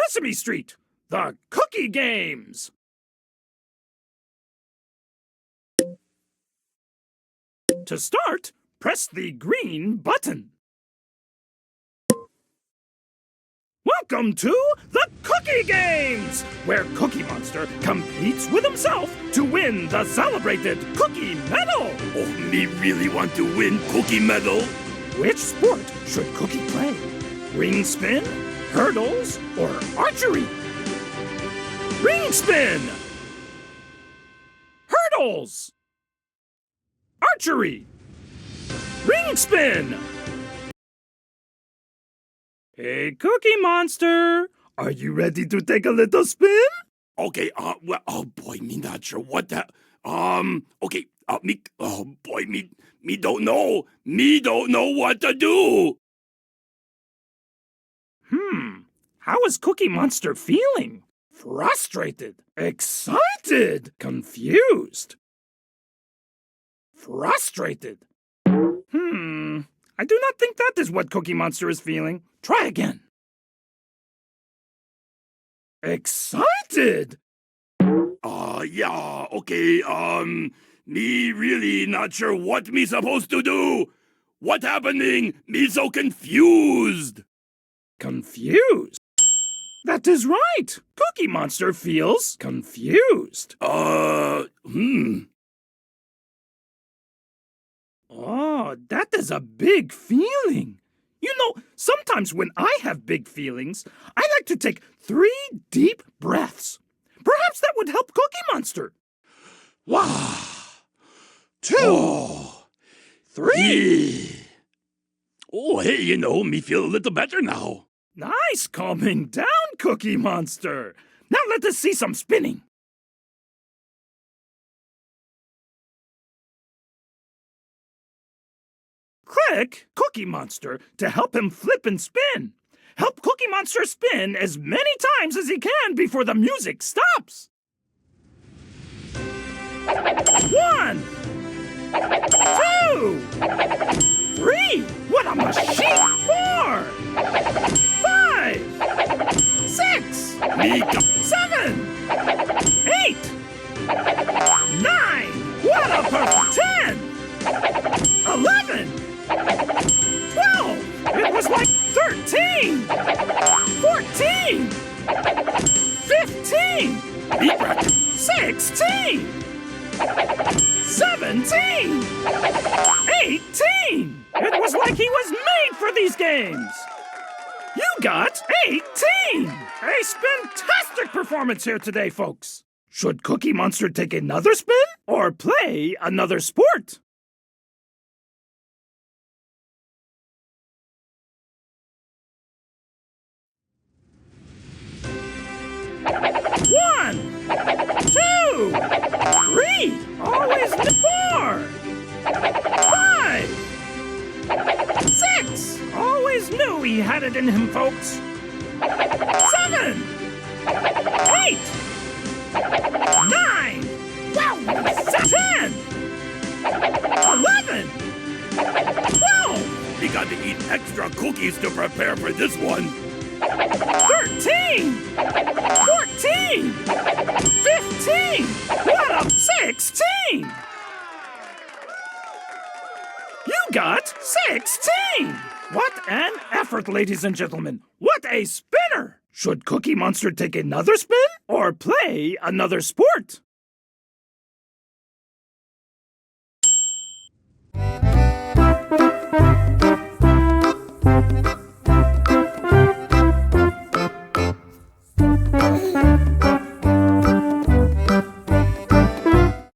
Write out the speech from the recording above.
Sesame Street, the Cookie Games. To start, press the green button. Welcome to the Cookie Games, where Cookie Monster competes with himself to win the celebrated Cookie Medal. Oh, me really want to win Cookie Medal. Which sport should Cookie play? Ring spin, hurdles, or archery? Ring spin! Hurdles! Archery! Ring spin! Hey, Cookie Monster! Are you ready to take a little spin? Okay, well, oh boy, me not sure what that, okay, me don't know. Me don't know what to do. How is Cookie Monster feeling? Frustrated, excited, confused. Frustrated. I do not think that is what Cookie Monster is feeling. Try again. Excited! Yeah, okay, me really not sure what me supposed to do. What happening? Me so confused. Confused? That is right. Cookie Monster feels confused. Oh, that is a big feeling. You know, sometimes when I have big feelings, I like to take 3 deep breaths. Perhaps that would help Cookie Monster. 1, 2, 3. Oh, hey, you know, me feel a little better now. Nice calming down, Cookie Monster. Now let us see some spinning. Click Cookie Monster to help him flip and spin. Help Cookie Monster spin as many times as he can before the music stops. 1, 2, 3. What a machine! 4, 5, 6, 7, 8, 9. What a perfect 10, 11, 12. It was like 13, 14, 15, 16, 17, 18. It was like he was made for these games. You got 18. A spin-tastic performance here today, folks. Should Cookie Monster take another spin or play another sport? One, 2, 3. Always 4, 5, 6. Always knew he had it in him, folks. 7, 8, 9. Wow, 10, 11, 12. We got to eat extra cookies to prepare for this one. 13, 14, 15. What a 16. You got 16! What an effort, ladies and gentlemen. What a spinner! Should Cookie Monster take another spin or play another sport?